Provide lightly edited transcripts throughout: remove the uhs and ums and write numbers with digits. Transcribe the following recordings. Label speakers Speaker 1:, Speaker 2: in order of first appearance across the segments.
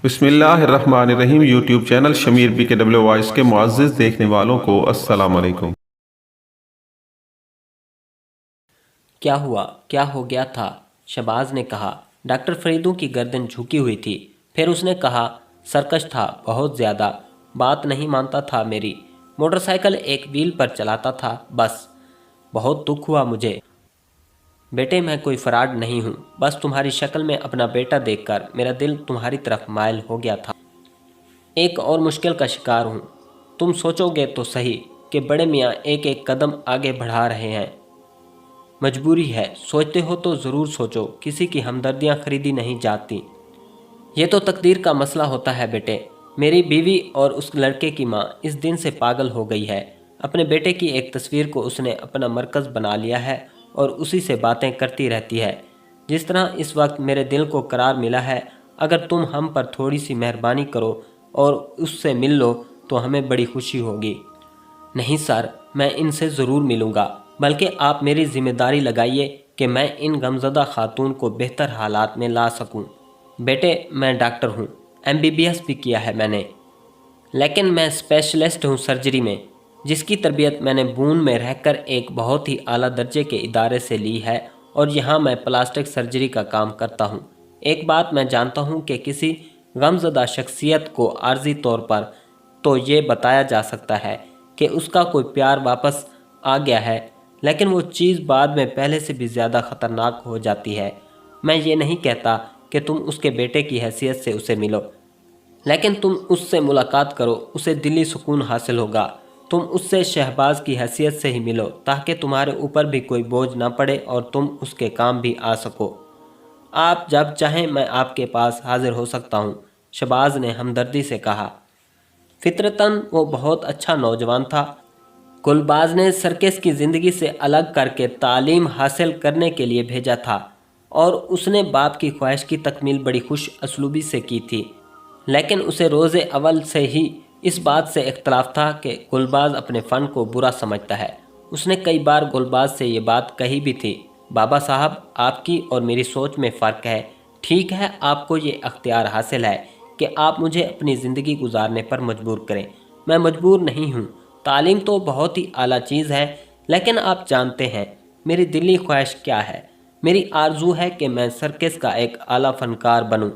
Speaker 1: بسم اللہ الرحمن الرحیم۔ یوٹیوب چینل شمیر BKW وائس کے معزز دیکھنے والوں کو السلام علیکم۔
Speaker 2: کیا ہوا؟ کیا ہو گیا تھا؟ شہباز نے کہا۔ ڈاکٹر فریدوں کی گردن جھکی ہوئی تھی۔ پھر اس نے کہا، سرکش تھا، بہت زیادہ۔ بات نہیں مانتا تھا میری۔ موٹر سائیکل ایک ویل پر چلاتا تھا بس۔ بہت دکھ ہوا مجھے۔ بیٹے میں کوئی فراڈ نہیں ہوں، بس تمہاری شکل میں اپنا بیٹا دیکھ کر میرا دل تمہاری طرف مائل ہو گیا تھا۔ ایک اور مشکل کا شکار ہوں۔ تم سوچو گے تو صحیح کہ بڑے میاں ایک ایک قدم آگے بڑھا رہے ہیں۔ مجبوری ہے، سوچتے ہو تو ضرور سوچو، کسی کی ہمدردیاں خریدی نہیں جاتی۔ یہ تو تقدیر کا مسئلہ ہوتا ہے بیٹے۔ میری بیوی اور اس لڑکے کی ماں اس دن سے پاگل ہو گئی ہے۔ اپنے بیٹے کی ایک تصویر کو اس نے اپنا مرکز بنا لیا ہے اور اسی سے باتیں کرتی رہتی ہے۔ جس طرح اس وقت میرے دل کو قرار ملا ہے، اگر تم ہم پر تھوڑی سی مہربانی کرو اور اس سے مل لو تو ہمیں بڑی خوشی ہوگی۔ نہیں سر، میں ان سے ضرور ملوں گا، بلکہ آپ میری ذمہ داری لگائیے کہ میں ان غمزدہ خاتون کو بہتر حالات میں لا سکوں۔ بیٹے، میں ڈاکٹر ہوں، MBBS بھی کیا ہے میں نے، لیکن میں اسپیشلسٹ ہوں سرجری میں، جس کی تربیت میں نے بون میں رہ کر ایک بہت ہی اعلیٰ درجے کے ادارے سے لی ہے، اور یہاں میں پلاسٹک سرجری کا کام کرتا ہوں۔ ایک بات میں جانتا ہوں کہ کسی غمزدہ شخصیت کو عارضی طور پر تو یہ بتایا جا سکتا ہے کہ اس کا کوئی پیار واپس آ گیا ہے، لیکن وہ چیز بعد میں پہلے سے بھی زیادہ خطرناک ہو جاتی ہے۔ میں یہ نہیں کہتا کہ تم اس کے بیٹے کی حیثیت سے اسے ملو، لیکن تم اس سے ملاقات کرو، اسے دلی سکون حاصل ہوگا۔ تم اس سے شہباز کی حیثیت سے ہی ملو تاکہ تمہارے اوپر بھی کوئی بوجھ نہ پڑے اور تم اس کے کام بھی آ سکو۔ آپ جب چاہیں میں آپ کے پاس حاضر ہو سکتا ہوں، شہباز نے ہمدردی سے کہا۔ فطرتاً وہ بہت اچھا نوجوان تھا۔ گلباز نے سرکس کی زندگی سے الگ کر کے تعلیم حاصل کرنے کے لیے بھیجا تھا، اور اس نے باپ کی خواہش کی تکمیل بڑی خوش اسلوبی سے کی تھی، لیکن اسے روز اول سے ہی اس بات سے اختلاف تھا کہ گلباز اپنے فن کو برا سمجھتا ہے۔ اس نے کئی بار گلباز سے یہ بات کہی بھی تھی، بابا صاحب، آپ کی اور میری سوچ میں فرق ہے۔ ٹھیک ہے، آپ کو یہ اختیار حاصل ہے کہ آپ مجھے اپنی زندگی گزارنے پر مجبور کریں۔ میں مجبور نہیں ہوں۔ تعلیم تو بہت ہی اعلیٰ چیز ہے، لیکن آپ جانتے ہیں میری دلی خواہش کیا ہے۔ میری آرزو ہے کہ میں سرکس کا ایک اعلیٰ فنکار بنوں،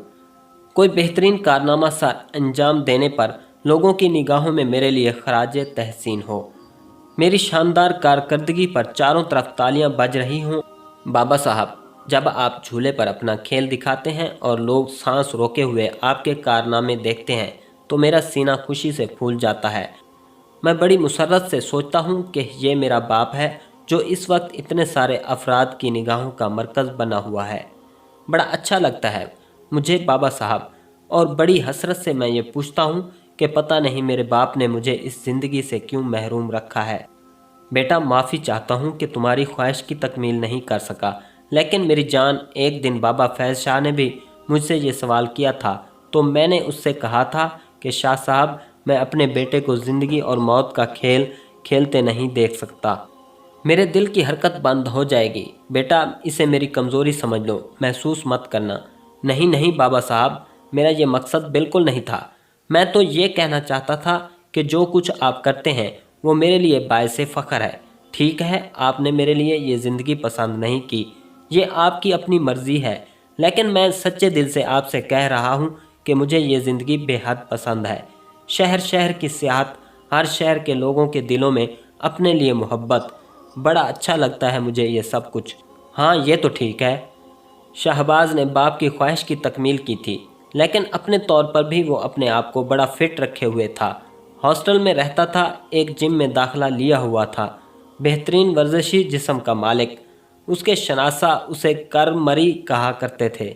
Speaker 2: کوئی بہترین کارنامہ سر انجام دینے پر لوگوں کی نگاہوں میں میرے لیے خراج تحسین ہو، میری شاندار کارکردگی پر چاروں طرف تالیاں بج رہی ہوں۔ بابا صاحب، جب آپ جھولے پر اپنا کھیل دکھاتے ہیں اور لوگ سانس روکے ہوئے آپ کے کارنامے دیکھتے ہیں تو میرا سینہ خوشی سے پھول جاتا ہے۔ میں بڑی مسرت سے سوچتا ہوں کہ یہ میرا باپ ہے جو اس وقت اتنے سارے افراد کی نگاہوں کا مرکز بنا ہوا ہے۔ بڑا اچھا لگتا ہے مجھے بابا صاحب، اور بڑی حسرت سے میں یہ پوچھتا ہوں کہ پتہ نہیں میرے باپ نے مجھے اس زندگی سے کیوں محروم رکھا ہے۔ بیٹا، معافی چاہتا ہوں کہ تمہاری خواہش کی تکمیل نہیں کر سکا، لیکن میری جان، ایک دن بابا فیض شاہ نے بھی مجھ سے یہ سوال کیا تھا تو میں نے اس سے کہا تھا کہ شاہ صاحب، میں اپنے بیٹے کو زندگی اور موت کا کھیل کھیلتے نہیں دیکھ سکتا۔ میرے دل کی حرکت بند ہو جائے گی۔ بیٹا، اسے میری کمزوری سمجھ لو، محسوس مت کرنا۔ نہیں نہیں بابا صاحب، میرا یہ مقصد بالکل نہیں تھا۔ میں تو یہ کہنا چاہتا تھا کہ جو کچھ آپ کرتے ہیں وہ میرے لیے باعث فخر ہے۔ ٹھیک ہے، آپ نے میرے لیے یہ زندگی پسند نہیں کی، یہ آپ کی اپنی مرضی ہے، لیکن میں سچے دل سے آپ سے کہہ رہا ہوں کہ مجھے یہ زندگی بے حد پسند ہے۔ شہر شہر کی سیاحت، ہر شہر کے لوگوں کے دلوں میں اپنے لیے محبت، بڑا اچھا لگتا ہے مجھے یہ سب کچھ۔ ہاں، یہ تو ٹھیک ہے۔ شہباز نے باپ کی خواہش کی تکمیل کی تھی، لیکن اپنے طور پر بھی وہ اپنے آپ کو بڑا فٹ رکھے ہوئے تھا۔ ہاسٹل میں رہتا تھا، ایک جم میں داخلہ لیا ہوا تھا، بہترین ورزشی جسم کا مالک۔ اس کے شناسہ اسے کرمری کہا کرتے تھے۔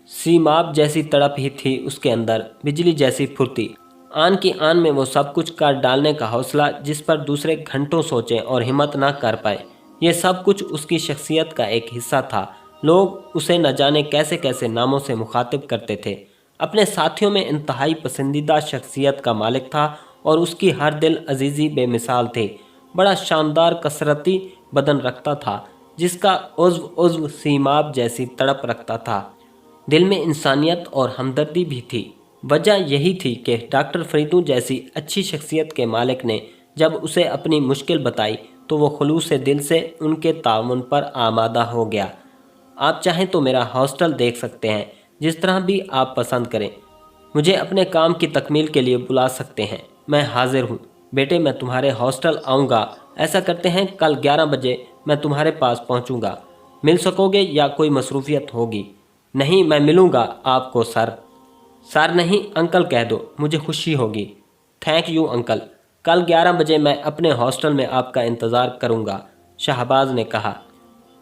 Speaker 2: سیماب جیسی تڑپ ہی تھی اس کے اندر، بجلی جیسی پھرتی۔ آن کی آن میں وہ سب کچھ کر ڈالنے کا حوصلہ جس پر دوسرے گھنٹوں سوچیں اور ہمت نہ کر پائیں، یہ سب کچھ اس کی شخصیت کا ایک حصہ تھا۔ لوگ اسے نہ جانے کیسے کیسے ناموں سے مخاطب کرتے تھے۔ اپنے ساتھیوں میں انتہائی پسندیدہ شخصیت کا مالک تھا اور اس کی ہر دل عزیزی بے مثال تھی۔ بڑا شاندار کثرتی بدن رکھتا تھا جس کا عضو سیماب جیسی تڑپ رکھتا تھا۔ دل میں انسانیت اور ہمدردی بھی تھی۔ वजह यही थी कि डॉक्टर फरीदों जैसी अच्छी शख्सियत के मालिक ने जब उसे अपनी मुश्किल बताई तो वो खुलूस दिल से उनके ताउन पर आमादा हो गया। आप चाहें तो मेरा हॉस्टल देख सकते हैं, जिस तरह भी आप पसंद करें। मुझे अपने काम की तकमील के लिए बुला सकते हैं, मैं हाजिर हूँ। बेटे मैं तुम्हारे हॉस्टल आऊँगा। ऐसा करते हैं कल 11 बजे मैं तुम्हारे पास पहुँचूँगा। मिल सकोगे या कोई मसरूफियत होगी? नहीं, मैं मिलूँगा आपको सर। सर नहीं, अंकल कह दो, मुझे खुशी होगी। Thank you uncle. कल 11 बजे मैं अपने हॉस्टल में आपका इंतज़ार करूँगा, शहबाज ने कहा।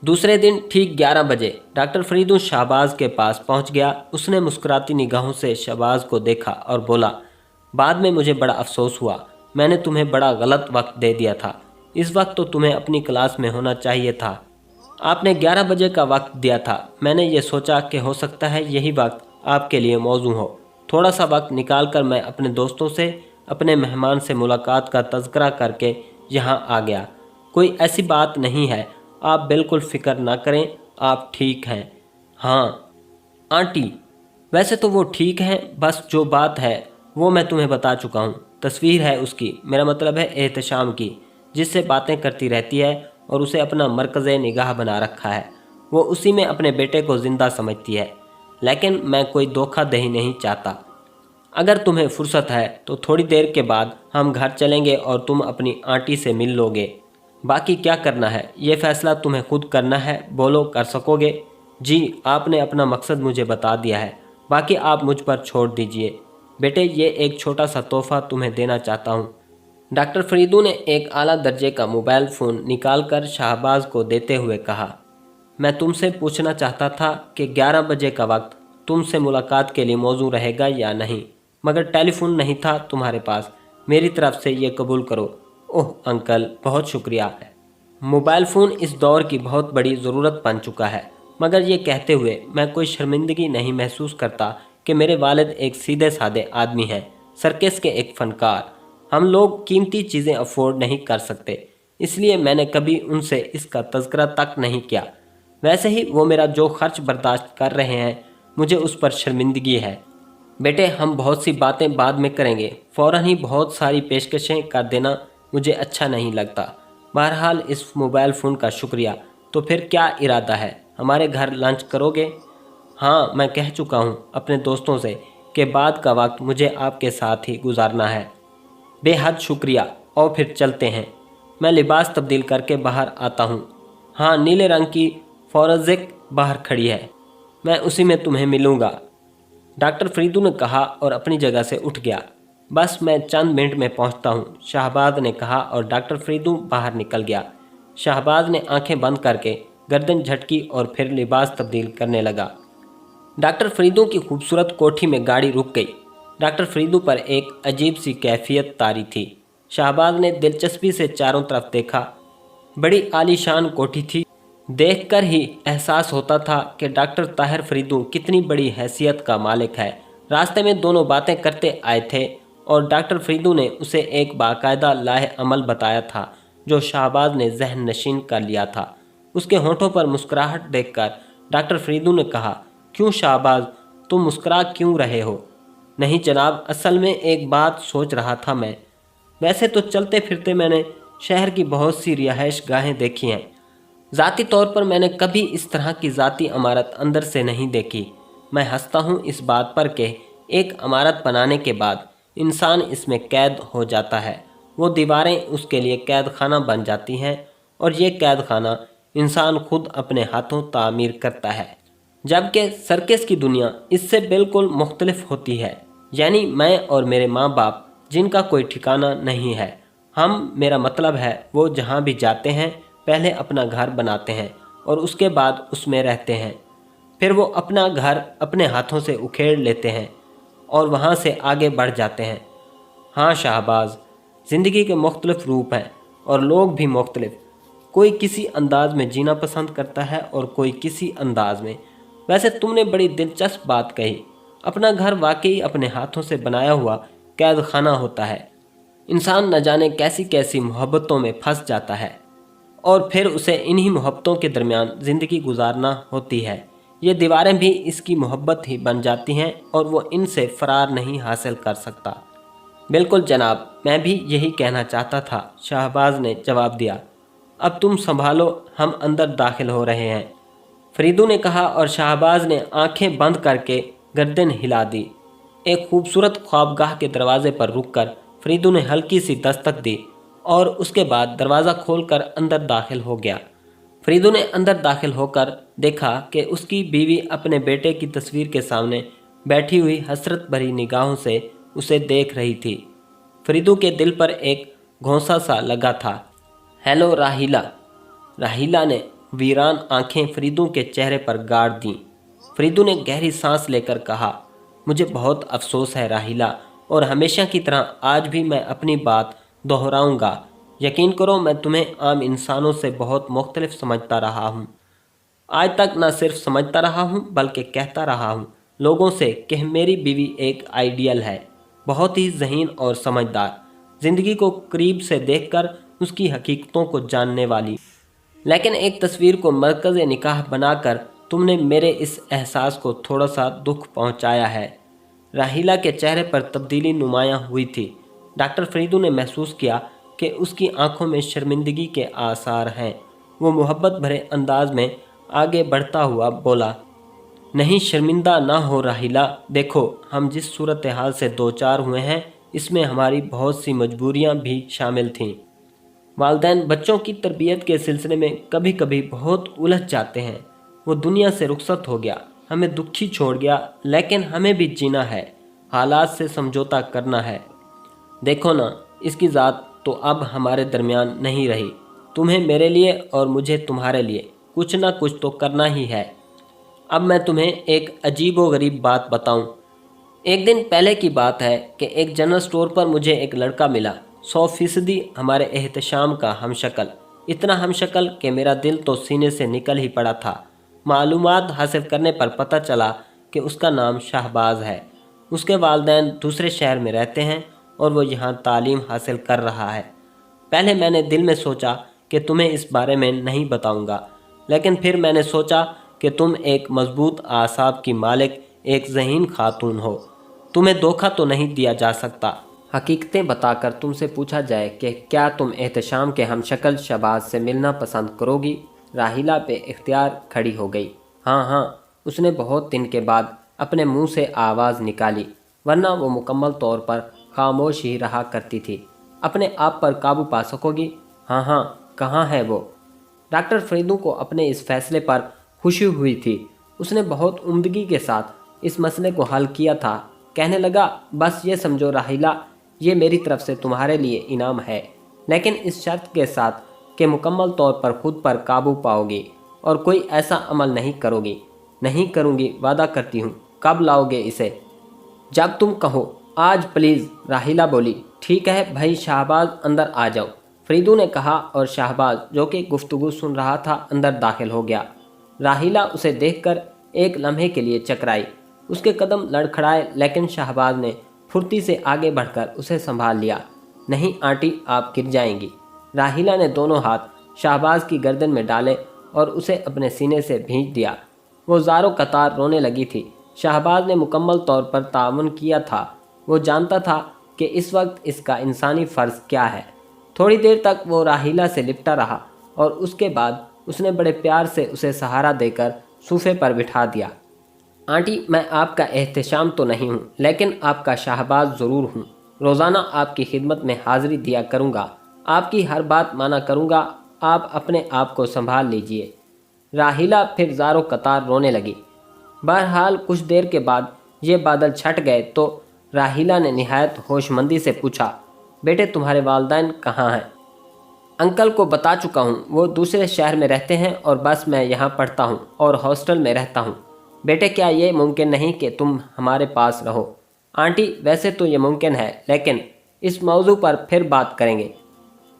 Speaker 2: दूसरे दिन ठीक 11 बजे डॉक्टर फरीदों शहबाज के पास पहुंच गया। उसने मुस्कुराती निगाहों से शहबाज को देखा और बोला, बाद में मुझे बड़ा अफसोस हुआ, मैंने तुम्हें बड़ा गलत वक्त दे दिया था। इस वक्त तो तुम्हें अपनी क्लास में होना चाहिए था। आपने 11 बजे का वक्त दिया था। मैंने ये सोचा कि हो सकता है यही वक्त आपके लिए मौजू हो। थोड़ा सा वक्त निकाल कर मैं अपने दोस्तों से, अपने मेहमान से मुलाकात का तज़किरा करके यहाँ आ गया। कोई ऐसी बात नहीं है, आप बिल्कुल फ़िक्र ना करें, आप ठीक हैं। हाँ आंटी, वैसे तो वो ठीक हैं, बस जो बात है वो मैं तुम्हें बता चुका हूँ। तस्वीर है उसकी, मेरा मतलब है एहतशाम की, जिससे बातें करती रहती है और उसे अपना मरकज़ निगाह बना रखा है। वो उसी में अपने बेटे को ज़िंदा समझती है। लेकिन मैं कोई धोखाधड़ी नहीं चाहता। अगर तुम्हें फुर्सत है तो थोड़ी देर के बाद हम घर चलेंगे और तुम अपनी आंटी से मिल लोगे। बाकी क्या करना है ये फ़ैसला तुम्हें खुद करना है। बोलो, कर सकोगे? जी, आपने अपना मकसद मुझे बता दिया है, बाकी आप मुझ पर छोड़ दीजिए। बेटे ये एक छोटा सा तोहफ़ा तुम्हें देना चाहता हूँ। डॉक्टर फरीदों ने एक आला दर्जे का मोबाइल फ़ोन निकाल कर शहबाज को देते हुए कहा, मैं तुमसे पूछना चाहता था कि 11 बजे का वक्त तुमसे मुलाकात के लिए मौजू रहेगा या नहीं, मगर टेलीफोन नहीं था तुम्हारे पास। मेरी तरफ से ये कबूल करो। ओह अंकल, बहुत शुक्रिया है। मोबाइल फ़ोन इस दौर की बहुत बड़ी ज़रूरत बन चुका है, मगर ये कहते हुए मैं कोई शर्मिंदगी नहीं महसूस करता कि मेरे वालिद एक सीधे साधे आदमी हैं, सर्कस के एक फ़नकार। हम लोग कीमती चीज़ें अफोर्ड नहीं कर सकते, इसलिए मैंने कभी उनसे इसका तज़किरा तक नहीं किया। वैसे ही वो मेरा जो खर्च बर्दाश्त कर रहे हैं, मुझे उस पर शर्मिंदगी है। बेटे हम बहुत सी बातें बाद में करेंगे, फ़ौरन ही बहुत सारी पेशकशें कर देना मुझे अच्छा नहीं लगता। बहरहाल इस मोबाइल फ़ोन का शुक्रिया। तो फिर क्या इरादा है, हमारे घर लंच करोगे? हाँ, मैं कह चुका हूँ अपने दोस्तों से कि बाद का वक्त मुझे आपके साथ ही गुजारना है। बेहद शुक्रिया, और फिर चलते हैं। मैं लिबास तब्दील करके बाहर आता हूँ। हाँ, नीले रंग की फॉरेज़िक बाहर खड़ी है, मैं उसी में तुम्हें मिलूँगा, डॉक्टर फरीदों ने कहा और अपनी जगह से उठ गया। बस मैं चंद मिनट में पहुंचता हूं, शहबाज ने कहा और डॉक्टर फरीदों बाहर निकल गया। शहबाज ने आंखें बंद करके गर्दन झटकी और फिर लिबास तब्दील करने लगा। डॉक्टर फरीदों की खूबसूरत कोठी में गाड़ी रुक गई। डॉक्टर फरीदों पर एक अजीब सी कैफियत तारी थी। शहबाज ने दिलचस्पी से चारों तरफ देखा। बड़ी आलीशान कोठी थी। देखकर ही एहसास होता था कि डॉक्टर ताहिर फरीदों कितनी बड़ी हैसियत का मालिक है। रास्ते में दोनों बातें करते आए थे और डॉक्टर फरीदों ने उसे एक बाकायदा लाहे अमल बताया था जो शहबाज ने जहन नशीन कर लिया था। उसके होंठों पर मुस्कुराहट देखकर डॉक्टर फरीदों ने कहा, क्यों शहबाज, तुम मुस्कुरा क्यों रहे हो? नहीं जनाब, असल में एक बात सोच रहा था मैं। वैसे तो चलते फिरते मैंने शहर की बहुत सी रिहाइश गाहें देखी हैं। ज़ाती तौर पर मैंने कभी इस तरह की ज़ाती इमारत अंदर से नहीं देखी। मैं हंसता हूँ इस बात पर कि एक इमारत बनाने के बाद इंसान इसमें कैद हो जाता है। वो दीवारें उसके लिए कैद खाना बन जाती हैं और ये कैद खाना इंसान खुद अपने हाथों तामीर करता है। जबकि सर्कस की दुनिया इससे बिल्कुल मुख्तलिफ होती है। यानी मैं और मेरे माँ बाप जिनका कोई ठिकाना नहीं है। हम, मेरा मतलब है, वो जहाँ भी जाते हैं पहले अपना घर बनाते हैं और उसके बाद उसमें रहते हैं। फिर वो अपना घर अपने हाथों से उखेड़ लेते हैं और वहाँ से आगे बढ़ जाते हैं। हाँ शहबाज, ज़िंदगी के मुख्तलिफ रूप हैं और लोग भी मुख्तलिफ। कोई किसी अंदाज में जीना पसंद करता है और कोई किसी अंदाज में। वैसे तुमने बड़ी दिलचस्प बात कही। अपना घर वाकई अपने हाथों से बनाया हुआ कैद खाना होता है। इंसान न जाने कैसी कैसी मोहब्बतों में फंस जाता है और फिर उसे इन्हीं मोहब्बतों के दरमियान ज़िंदगी गुजारना होती है। ये दीवारें भी इसकी मोहब्बत ही बन जाती हैं और वो इनसे फरार नहीं हासिल कर सकता। बिल्कुल जनाब, मैं भी यही कहना चाहता था, शाहबाज ने जवाब दिया। अब तुम संभालो, हम अंदर दाखिल हो रहे हैं, फरीदू ने कहा और शाहबाज ने आंखें बंद करके गर्दन हिला दी। एक खूबसूरत ख्वाबगाह के दरवाजे पर रुककर फरीदू ने हल्की सी दस्तक दी और उसके बाद दरवाज़ा खोलकर अंदर दाखिल हो गया। फरीदू ने अंदर दाखिल होकर देखा कि उसकी बीवी अपने बेटे की तस्वीर के सामने बैठी हुई हसरत भरी निगाहों से उसे देख रही थी। फरीदू के दिल पर एक घोंसा सा लगा था। हेलो राहीला, राहीला ने वीरान आंखें फरीदू के चेहरे पर गाड़ दीं। फरीदू ने गहरी सांस लेकर कहा, मुझे बहुत अफसोस है राहीला, और हमेशा की तरह आज भी मैं अपनी बात दोहराऊंगा। यकीन करो, मैं तुम्हें आम इंसानों से बहुत मुख्तलिफ समझता रहा हूँ। आज तक न सिर्फ समझता रहा हूँ बल्कि कहता रहा हूँ लोगों से कि मेरी बीवी एक आइडियल है, बहुत ही ज़हीन और समझदार, ज़िंदगी को करीब से देखकर उसकी हकीकतों को जानने वाली। लेकिन एक तस्वीर को मरकज़ निकाह बनाकर तुमने मेरे इस एहसास को थोड़ा सा दुख पहुंचाया है। राहीला के चेहरे पर तब्दीली नुमायां हुई थी। डॉक्टर फरीदू ने महसूस किया कि उसकी आंखों में शर्मिंदगी के आसार हैं। वो मोहब्बत भरे अंदाज में आगे बढ़ता हुआ बोला, नहीं, शर्मिंदा ना हो राहीला, देखो हम जिस सूरत हाल से दो चार हुए हैं इसमें हमारी बहुत सी मजबूरियां भी शामिल थीं। वालिदैन बच्चों की तरबियत के सिलसिले में कभी कभी बहुत उलझ जाते हैं। वो दुनिया से रुखसत हो गया, हमें दुखी छोड़ गया, लेकिन हमें भी जीना है, हालात से समझौता करना है। देखो ना, इसकी ज़ात तो अब हमारे दरमियान नहीं रही। तुम्हें मेरे लिए और मुझे तुम्हारे लिए कुछ ना कुछ तो करना ही है। अब मैं तुम्हें एक अजीब व गरीब बात बताऊं। एक दिन पहले की बात है कि एक जनरल स्टोर पर मुझे एक लड़का मिला, 100% हमारे एहतशाम का हमशक्ल, इतना हमशक्ल कि मेरा दिल तो सीने से निकल ही पड़ा था। मालूमात हासिल करने पर पता चला कि उसका नाम शाहबाज है। उसके वालिदैन दूसरे शहर में रहते हैं और वो यहाँ तालीम हासिल कर रहा है। पहले मैंने दिल में सोचा कि तुम्हें इस बारे में नहीं बताऊंगा, लेकिन फिर मैंने सोचा कि तुम एक मजबूत आसाब की मालिक, एक ज़हीन खातून हो, तुम्हें धोखा तो नहीं दिया जा सकता। हकीकतें बताकर तुमसे पूछा जाए कि क्या तुम एहतशाम के हमशक्ल शहबाज से मिलना पसंद करोगी? राहीला पे इख्तियार खड़ी हो गई। हाँ हाँ, उसने बहुत दिन के बाद अपने मुंह से आवाज़ निकाली, वरना वो मुकम्मल तौर पर खामोश ही रहा करती थी। अपने आप पर काबू पा सकोगी? हाँ हाँ, कहाँ है वो? डॉक्टर फरीदू को अपने इस फैसले पर खुशी हुई थी। उसने बहुत उम्दगी के साथ इस मसले को हल किया था। कहने लगा, बस ये समझो राहीला, ये मेरी तरफ से तुम्हारे लिए इनाम है, लेकिन इस शर्त के साथ कि मुकम्मल तौर पर खुद पर काबू पाओगी और कोई ऐसा अमल नहीं करोगी। नहीं करूँगी, वादा करती हूँ। कब लाओगे इसे? जब तुम कहो। आज प्लीज़, राहीला बोली। ठीक है भाई, शाहबाज अंदर आ जाओ, फरीदू ने कहा और शाहबाज, जो कि गुफ्तगू सुन रहा था, अंदर दाखिल हो गया। राहीला उसे देखकर एक लम्हे के लिए चकराई। उसके कदम लड़खड़ाए, लेकिन शाहबाज ने फुर्ती से आगे बढ़कर उसे संभाल लिया। नहीं आंटी, आप गिर जाएंगी। राहीला ने दोनों हाथ शाहबाज की गर्दन में डाले और उसे अपने सीने से भींच दिया। वो ज़ारो कतार रोने लगी थी। शाहबाज ने मुकम्मल तौर पर ताअवुन किया था। वो जानता था कि इस वक्त इसका इंसानी फ़र्ज़ क्या है। थोड़ी देर तक वो राहीला से लिपटा रहा और उसके बाद उसने बड़े प्यार से उसे सहारा देकर सोफे पर बिठा दिया। आंटी, मैं आपका एहतशाम तो नहीं हूँ, लेकिन आपका शाहबाज ज़रूर हूँ। रोज़ाना आपकी खिदमत में हाज़िरी दिया करूँगा, आपकी हर बात माना करूँगा। आप अपने आप को संभाल लीजिए। राहीला फिर ज़ारो कतार रोने लगी। बहरहाल कुछ देर के बाद ये बादल छट गए तो राहीला ने निहायत होशमंदी से पूछा, बेटे तुम्हारे वालिदैन कहाँ हैं? अंकल को बता चुका हूँ, वो दूसरे शहर में रहते हैं और बस मैं यहाँ पढ़ता हूँ और हॉस्टल में रहता हूँ। बेटे, क्या ये मुमकिन नहीं कि तुम हमारे पास रहो? आंटी, वैसे तो ये मुमकिन है, लेकिन इस मौजू पर फिर बात करेंगे।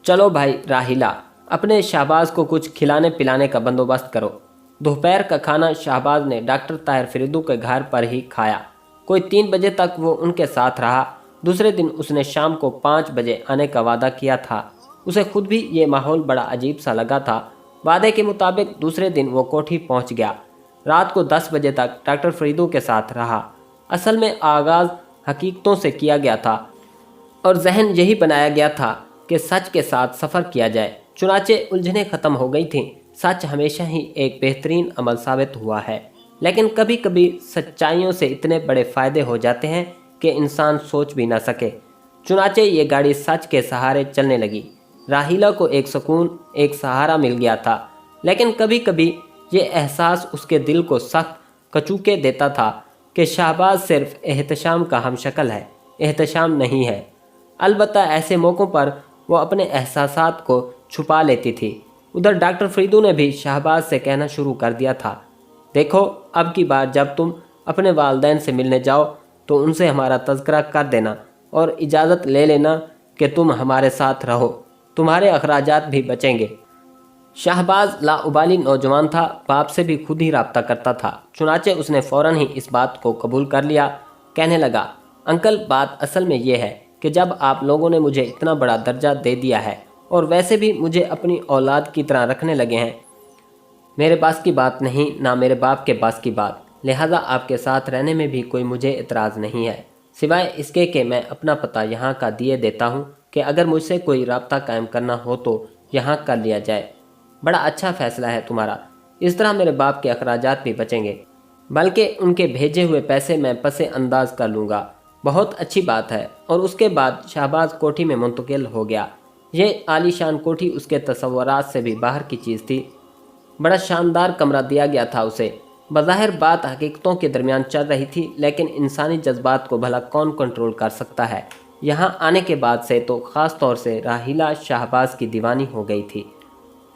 Speaker 2: चलो भाई राहीला, अपने शाहबाज को कुछ खिलाने पिलाने का बंदोबस्त करो। दोपहर का खाना शाहबाज ने डॉक्टर ताहिर फरीदू के घर पर ही खाया। कोई 3 बजे तक वो उनके साथ रहा। दूसरे दिन उसने शाम को 5 बजे आने का वादा किया था। उसे खुद भी ये माहौल बड़ा अजीब सा लगा था। वादे के मुताबिक दूसरे दिन वो कोठी पहुंच गया। रात को 10 बजे तक डॉक्टर फरीदों के साथ रहा। असल में आगाज़ हकीकतों से किया गया था और जहन यही बनाया गया था कि सच के साथ सफ़र किया जाए। चुनाचे उलझनें ख़त्म हो गई थीं। सच हमेशा ही एक बेहतरीन अमल साबित हुआ है, लेकिन कभी कभी सच्चाइयों से इतने बड़े फ़ायदे हो जाते हैं कि इंसान सोच भी ना सके। चुनाचे ये गाड़ी सच के सहारे चलने लगी। राहीला को एक सुकून, एक सहारा मिल गया था, लेकिन कभी कभी ये एहसास उसके दिल को सख्त कचूके देता था कि शाहबाज सिर्फ एहतशाम का हमशक्ल है, एहतशाम नहीं है। अलबत्ता ऐसे मौक़ों पर वो अपने एहसासात को छुपा लेती थी। उधर डॉक्टर फरीदू ने भी शाहबाज से कहना शुरू कर दिया था, देखो अब की बार जब तुम अपने वालिदैन से मिलने जाओ तो उनसे हमारा तज़किरा कर देना और इजाज़त ले लेना कि तुम हमारे साथ रहो, तुम्हारे अखराजात भी बचेंगे। शाहबाज लाउबाली नौजवान था, बाप से भी खुद ही रब्ता करता था। चुनाचे उसने फ़ौरन ही इस बात को कबूल कर लिया। कहने लगा, अंकल बात असल में ये है कि जब आप लोगों ने मुझे इतना बड़ा दर्जा दे दिया है और वैसे भी मुझे अपनी औलाद की तरह रखने लगे हैं, मेरे पास की बात नहीं, ना मेरे बाप के पास की बात, लिहाजा आपके साथ रहने में भी कोई मुझे एतराज़ नहीं है, सिवाय इसके कि मैं अपना पता यहाँ का दिए देता हूँ कि अगर मुझसे कोई रब्ता कायम करना हो तो यहाँ कर लिया जाए। बड़ा अच्छा फ़ैसला है तुम्हारा। इस तरह मेरे बाप के अखराजात भी बचेंगे, बल्कि उनके भेजे हुए पैसे मैं पसे अंदाज कर लूँगा। बहुत अच्छी बात है। और उसके बाद शाहबाज कोठी में मुंतकिल हो गया। ये आलीशान कोठी उसके तसव्वुरात से भी बाहर की चीज़ थी। बड़ा शानदार कमरा दिया गया था उसे। बज़ाहिर बात हकीकतों के दरमियान चल रही थी, लेकिन इंसानी जज्बात को भला कौन कंट्रोल कर सकता है। यहाँ आने के बाद से तो ख़ास तौर से राहीला शाहबाज की दीवानी हो गई थी।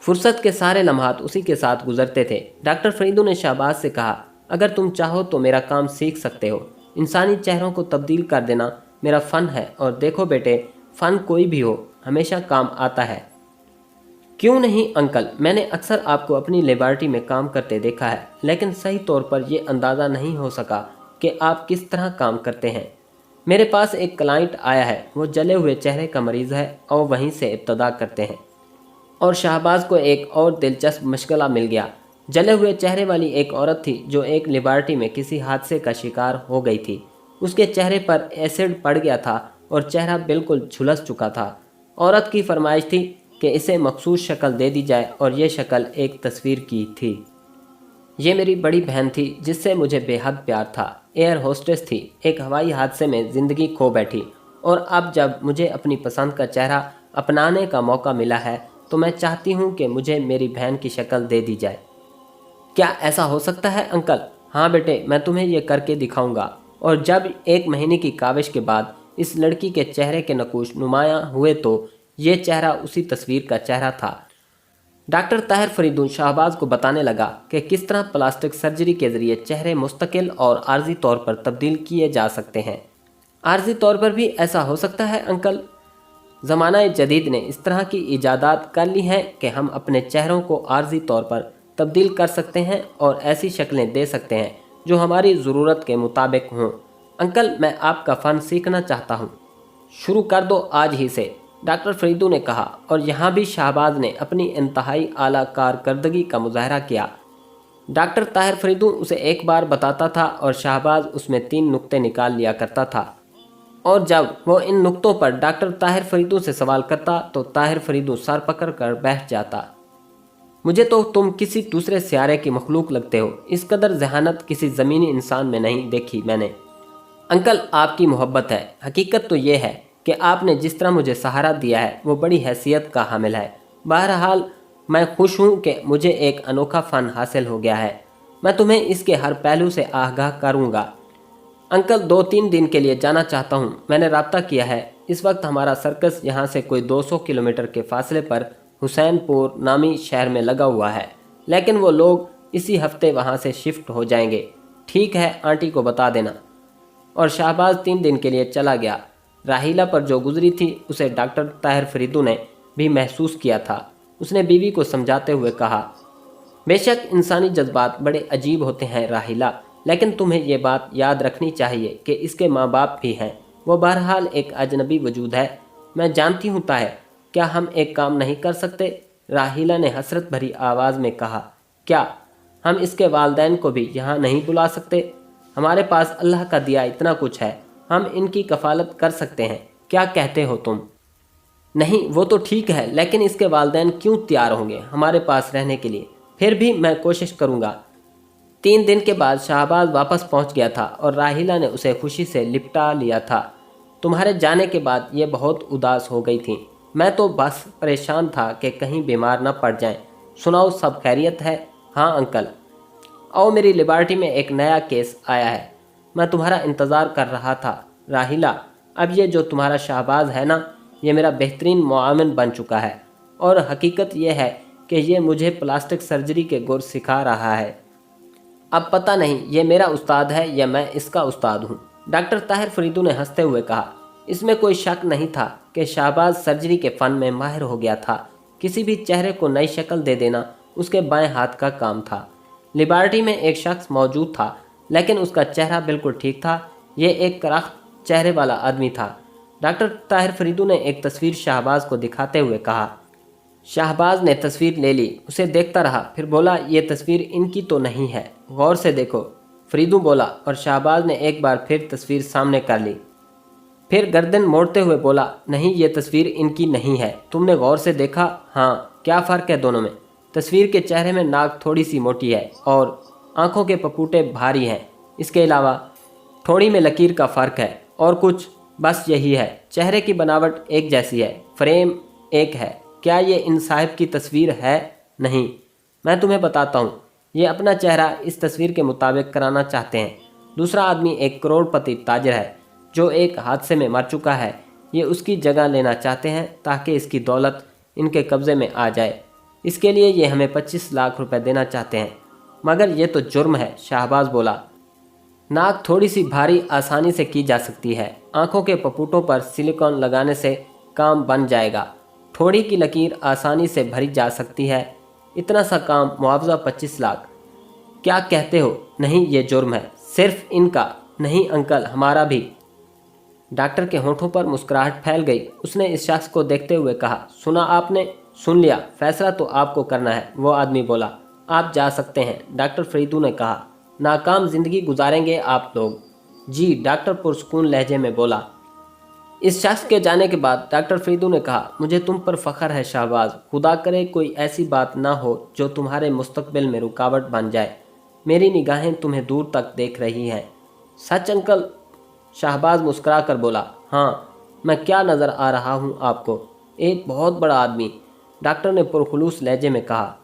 Speaker 2: फुर्सत के सारे लम्हात उसी के साथ गुजरते थे। डॉक्टर फरीदू ने शाहबाज से कहा, अगर तुम चाहो तो मेरा काम सीख सकते हो। इंसानी चेहरों को तब्दील कर देना मेरा फ़न है, और देखो बेटे, फ़न कोई भी हो हमेशा काम आता है। क्यों नहीं अंकल, मैंने अक्सर आपको अपनी लेबॉरेटरी में काम करते देखा है, लेकिन सही तौर पर यह अंदाज़ा नहीं हो सका कि आप किस तरह काम करते हैं। मेरे पास एक क्लाइंट आया है, वो जले हुए चेहरे का मरीज़ है, और वहीं से इब्तदा करते हैं। और शाहबाज को एक और दिलचस्प मशगला मिल गया। जले हुए चेहरे वाली एक औरत थी जो एक लेबॉरेटरी में किसी हादसे का शिकार हो गई थी। उसके चेहरे पर एसिड पड़ गया था और चेहरा बिल्कुल झुलस चुका था। औरत की फरमाइश थी कि इसे मखसूस शक्ल दे दी जाए, और ये शक्ल एक तस्वीर की थी। ये मेरी बड़ी बहन थी जिससे मुझे बेहद प्यार था। एयर होस्टेस थी, एक हवाई हादसे में ज़िंदगी खो बैठी, और अब जब मुझे अपनी पसंद का चेहरा अपनाने का मौका मिला है तो मैं चाहती हूँ कि मुझे मेरी बहन की शक्ल दे दी जाए। क्या ऐसा हो सकता है अंकल? हाँ बेटे, मैं तुम्हें यह करके दिखाऊंगा। और जब 1 महीने की काविश के बाद इस लड़की के चेहरे के नकूश नुमायाँ हुए तो ये चेहरा उसी तस्वीर का चेहरा था। डॉक्टर ताहिर फरीदू शाहबाज को बताने लगा कि किस तरह प्लास्टिक सर्जरी के ज़रिए चेहरे मुस्तकिल और आर्जी तौर पर तब्दील किए जा सकते हैं। आर्जी तौर पर भी ऐसा हो सकता है अंकल? ज़माना जदीद ने इस तरह की इजादात कर ली हैं कि हम अपने चेहरों को आर्जी तौर पर तब्दील कर सकते हैं और ऐसी शक्लें दे सकते हैं जो हमारी ज़रूरत के मुताबिक हों। अंकल, मैं आपका फ़न सीखना चाहता हूँ। शुरू कर दो आज ही से, डॉक्टर फरीदू ने कहा, और यहाँ भी शाहबाज ने अपनी इंतहाई आला कारकर्दगी का मुजाहरा किया। डॉक्टर ताहिर फरीदू उसे एक बार बताता था और शाहबाज उसमें 3 नुक्ते निकाल लिया करता था, और जब वो इन नुक्तों पर डॉक्टर ताहिर फरीदू से सवाल करता तो ताहिर फरीदू सर पकड़ कर बैठ जाता। मुझे तो तुम किसी दूसरे सियारे की मखलूक लगते हो, इस कदर जहानत किसी ज़मीनी इंसान में नहीं देखी मैंने। अंकल, आपकी मोहब्बत है। हकीकत तो ये है कि आपने जिस तरह मुझे सहारा दिया है वो बड़ी हैसियत का हामिल है। बहरहाल मैं खुश हूँ कि मुझे एक अनोखा फ़न हासिल हो गया है। मैं तुम्हें इसके हर पहलू से आगाह करूँगा। अंकल, 2-3 दिन के लिए जाना चाहता हूँ। मैंने राब्ता किया है। इस वक्त हमारा सर्कस यहाँ से कोई 200 किलोमीटर के फासले पर हुसैनपुर नामी शहर में लगा हुआ है, लेकिन वो लोग इसी हफ्ते वहाँ से शिफ्ट हो जाएंगे। ठीक है, आंटी को बता देना। और शाहबाज 3 दिन के लिए चला गया। राहीला पर जो गुजरी थी उसे डॉक्टर ताहिर फरीदू ने भी महसूस किया था। उसने बीवी को समझाते हुए कहा, बेशक इंसानी जज्बात बड़े अजीब होते हैं राहीला, लेकिन तुम्हें ये बात याद रखनी चाहिए कि इसके माँ बाप भी हैं। वो बहरहाल एक अजनबी वजूद है। मैं जानती हूँ ताहिर, क्या हम एक काम नहीं कर सकते? राहीला ने हसरत भरी आवाज़ में कहा। क्या? हम इसके वालिदैन को भी यहाँ नहीं बुला सकते? हमारे पास अल्लाह का दिया इतना कुछ है, हम इनकी कफालत कर सकते हैं। क्या कहते हो तुम? नहीं, वो तो ठीक है, लेकिन इसके वालिदैन क्यों तैयार होंगे हमारे पास रहने के लिए? फिर भी मैं कोशिश करूँगा। 3 दिन के बाद शाहबाज वापस पहुँच गया था और राहिला ने उसे खुशी से लिपटा लिया था। तुम्हारे जाने के बाद ये बहुत उदास हो गई थी। मैं तो बस परेशान था कि कहीं बीमार न पड़ जाएं। सुनाओ, सब खैरियत है? हाँ अंकल। आओ, मेरी लिबर्टी में एक नया केस आया है, मैं तुम्हारा इंतज़ार कर रहा था। राहिला, अब ये जो तुम्हारा शाहबाज है ना, ये मेरा बेहतरीन मुआविन बन चुका है और हकीकत ये है कि ये मुझे प्लास्टिक सर्जरी के गुर सिखा रहा है। अब पता नहीं ये मेरा उस्ताद है या मैं इसका उस्ताद हूँ। डॉक्टर ताहिर फरीदू ने हंसते हुए कहा। इसमें कोई शक नहीं था कि शाहबाज सर्जरी के फ़न में माहिर हो गया था। किसी भी चेहरे को नई शक्ल दे देना उसके बाएं हाथ का काम था। लिबर्टी में एक शख्स मौजूद था, लेकिन उसका चेहरा बिल्कुल ठीक था। ये एक करख्त चेहरे वाला आदमी था। डॉक्टर ताहिर फरीदू ने एक तस्वीर शाहबाज को दिखाते हुए कहा। शाहबाज ने तस्वीर ले ली, उसे देखता रहा, फिर बोला, ये तस्वीर इनकी तो नहीं है, गौर से देखो। फरीदू बोला और शाहबाज ने एक बार फिर तस्वीर सामने कर ली। फिर गर्दन मोड़ते हुए बोला, नहीं, ये तस्वीर इनकी नहीं है। तुमने गौर से देखा? हाँ। क्या फ़र्क है दोनों में? तस्वीर के चेहरे में नाक थोड़ी सी मोटी है और आँखों के पपूटे भारी हैं। इसके अलावा थोड़ी में लकीर का फ़र्क है और कुछ, बस यही है। चेहरे की बनावट एक जैसी है, फ्रेम एक है। क्या ये इन साहिब की तस्वीर है? नहीं, मैं तुम्हें बताता हूँ। ये अपना चेहरा इस तस्वीर के मुताबिक कराना चाहते हैं। दूसरा आदमी एक करोड़पति ताजर है जो एक हादसे में मर चुका है। ये उसकी जगह लेना चाहते हैं ताकि इसकी दौलत इनके कब्ज़े में आ जाए। इसके लिए ये हमें 25 लाख रुपए देना चाहते हैं। मगर ये तो जुर्म है, शाहबाज बोला। नाक थोड़ी सी भारी आसानी से की जा सकती है। आंखों के पपूटों पर सिलिकॉन लगाने से काम बन जाएगा। थोड़ी की लकीर आसानी से भरी जा सकती है। इतना सा काम, मुआवजा 25 लाख। क्या कहते हो? नहीं, ये जुर्म है। सिर्फ इनका नहीं अंकल, हमारा भी। डॉक्टर के होंठों पर मुस्कुराहट फैल गई। उसने इस शख्स को देखते हुए कहा, सुना आपने? सुन लिया, फैसला तो आपको करना है। वो आदमी बोला। आप जा सकते हैं, डॉक्टर फरीदू ने कहा। नाकाम जिंदगी गुजारेंगे आप लोग। जी, डॉक्टर पुरसुकून लहजे में बोला। इस शख्स के जाने के बाद डॉक्टर फरीदू ने कहा, मुझे तुम पर फ़ख्र है शाहबाज। खुदा करे कोई ऐसी बात ना हो जो तुम्हारे मुस्तकबिल में रुकावट बन जाए। मेरी निगाहें तुम्हें दूर तक देख रही हैं। सच अंकल? शाहबाज मुस्कुरा कर बोला। हाँ, मैं क्या नज़र आ रहा हूँ आपको? एक बहुत बड़ा आदमी, डॉक्टर ने पुरखुलूस लहजे में कहा।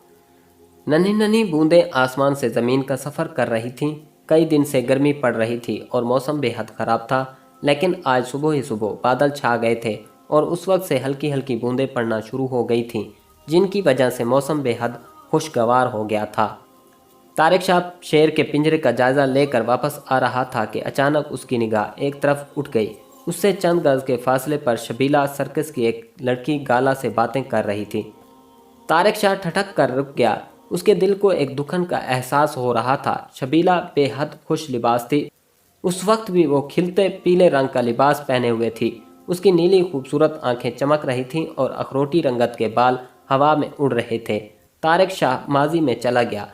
Speaker 2: नन्ही नन्ही बूंदें आसमान से ज़मीन का सफ़र कर रही थीं। कई दिन से गर्मी पड़ रही थी और मौसम बेहद ख़राब था, लेकिन आज सुबह ही सुबह बादल छा गए थे और उस वक्त से हल्की हल्की बूंदें पड़ना शुरू हो गई थीं, जिनकी वजह से मौसम बेहद खुशगवार हो गया था। तारिक शाह शेर के पिंजरे का जायज़ा लेकर वापस आ रहा था कि अचानक उसकी निगाह एक तरफ उठ गई। उससे चंद गज के फासले पर शबीला सर्कस की एक लड़की गाला से बातें कर रही थी। तारिक शाह ठठक कर रुक गया। उसके दिल को एक दुखन का एहसास हो रहा था। शबीला बेहद खुश लिबास थी। उस वक्त भी वो खिलते पीले रंग का लिबास पहने हुए थी। उसकी नीली खूबसूरत आंखें चमक रही थीं और अखरोटी रंगत के बाल हवा में उड़ रहे थे। तारिक शाह माजी में चला गया।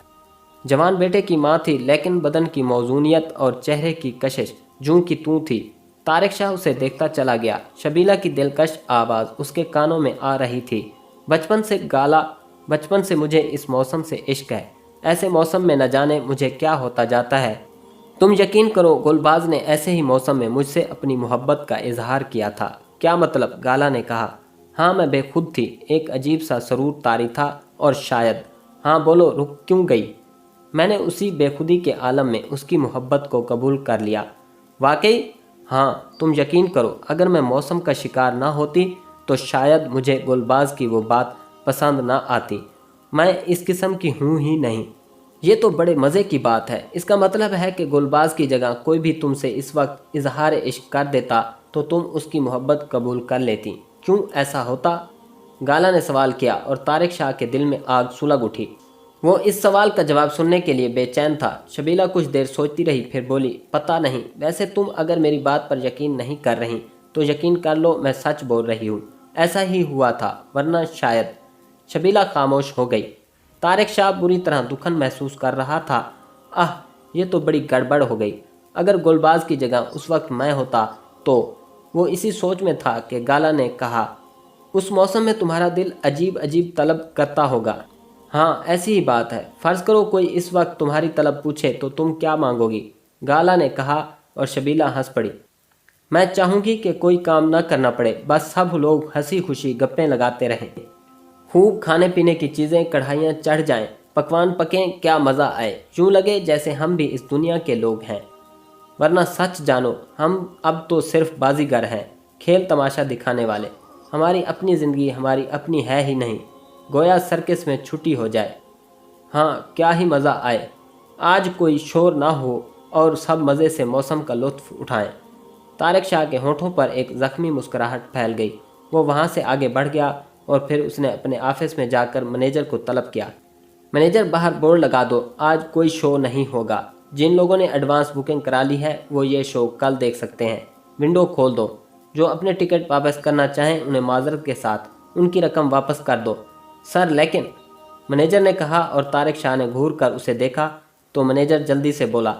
Speaker 2: जवान बेटे की माँ थी, लेकिन बदन की मौजूनियत और चेहरे की कशिश जूं की तूं थी। तारिक शाह उसे देखता चला गया। शबीला की दिलकश आवाज़ उसके कानों में आ रही थी। बचपन से मुझे इस मौसम से इश्क है। ऐसे मौसम में न जाने मुझे क्या होता जाता है। तुम यकीन करो, गुलबाज ने ऐसे ही मौसम में मुझसे अपनी मोहब्बत का इजहार किया था। क्या मतलब? गाला ने कहा। हाँ, मैं बेखुद थी। एक अजीब सा सरूर तारी था और शायद, हाँ बोलो, रुक क्यों गई? मैंने उसी बेखुदी के आलम में उसकी मोहब्बत को कबूल कर लिया। वाकई? हाँ, तुम यकीन करो, अगर मैं मौसम का शिकार ना होती तो शायद मुझे गुलबाज की वो बात पसंद ना आती। मैं इस किस्म की हूँ ही नहीं। ये तो बड़े मज़े की बात है। इसका मतलब है कि गुलबाज की जगह कोई भी तुमसे इस वक्त इजहार इश्क कर देता तो तुम उसकी मोहब्बत कबूल कर लेती। क्यों ऐसा होता? गाला ने सवाल किया और तारिक शाह के दिल में आग सुलग उठी। वो इस सवाल का जवाब सुनने के लिए बेचैन था। शबीला कुछ देर सोचती रही, फिर बोली, पता नहीं। वैसे तुम अगर मेरी बात पर यकीन नहीं कर रही तो यकीन कर लो, मैं सच बोल रही हूँ। ऐसा ही हुआ था, वरना शायद। शबीला खामोश हो गई। तारिक शाह बुरी तरह दुखन महसूस कर रहा था। आह, ये तो बड़ी गड़बड़ हो गई। अगर गुलबाज की जगह उस वक्त मैं होता तो। वो इसी सोच में था कि गाला ने कहा, उस मौसम में तुम्हारा दिल अजीब अजीब तलब करता होगा। हाँ, ऐसी ही बात है। फ़र्ज़ करो कोई इस वक्त तुम्हारी तलब पूछे तो तुम क्या मांगोगी? गाला ने कहा और शबीला हंस पड़ी। मैं चाहूँगी कि कोई काम न करना पड़े, बस सब लोग हंसी खुशी गप्पें लगाते रहें, खूब खाने पीने की चीज़ें कढ़ाइयाँ चढ़ जाएं, पकवान पकें, क्या मज़ा आए, यूँ लगे जैसे हम भी इस दुनिया के लोग हैं। वरना सच जानो, हम अब तो सिर्फ बाजीगर हैं, खेल तमाशा दिखाने वाले। हमारी अपनी ज़िंदगी हमारी अपनी है ही नहीं, गोया सर्कस में छुट्टी हो जाए। हाँ, क्या ही मज़ा आए। आज कोई शोर ना हो और सब मज़े से मौसम का लुत्फ़ उठाएं। तारिक शाह के होठों पर एक ज़ख्मी मुस्कुराहट फैल गई। वो वहाँ से आगे बढ़ गया और फिर उसने अपने ऑफिस में जाकर मैनेजर को तलब किया, मैनेजर बाहर बोर्ड लगा दो, आज कोई शो नहीं होगा। जिन लोगों ने एडवांस बुकिंग करा ली है वो ये शो कल देख सकते हैं। विंडो खोल दो। जो अपने टिकट वापस करना चाहें उन्हें माजरत के साथ उनकी रकम वापस कर दो। सर लेकिन, मैनेजर ने कहा और तारिक शाह ने घूर कर उसे देखा तो मैनेजर जल्दी से बोला,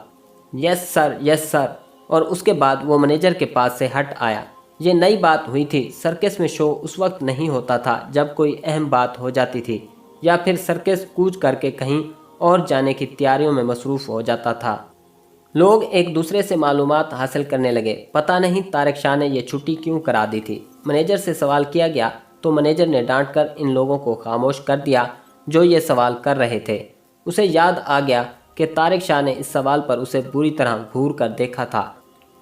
Speaker 2: यस सर, यस सर। और उसके बाद वो मैनेजर के पास से हट आया। ये नई बात हुई थी। सर्कस में शो उस वक्त नहीं होता था जब कोई अहम बात हो जाती थी या फिर सर्कस कूच करके कहीं और जाने की तैयारियों में मसरूफ़ हो जाता था। लोग एक दूसरे से मालूमात हासिल करने लगे। पता नहीं तारिक शाह ने यह छुट्टी क्यों करा दी थी। मैनेजर से सवाल किया गया तो मैनेजर ने डांट कर इन लोगों को खामोश कर दिया जो ये सवाल कर रहे थे। उसे याद आ गया कि तारिक शाह ने इस सवाल पर उसे बुरी तरह घूर कर देखा था।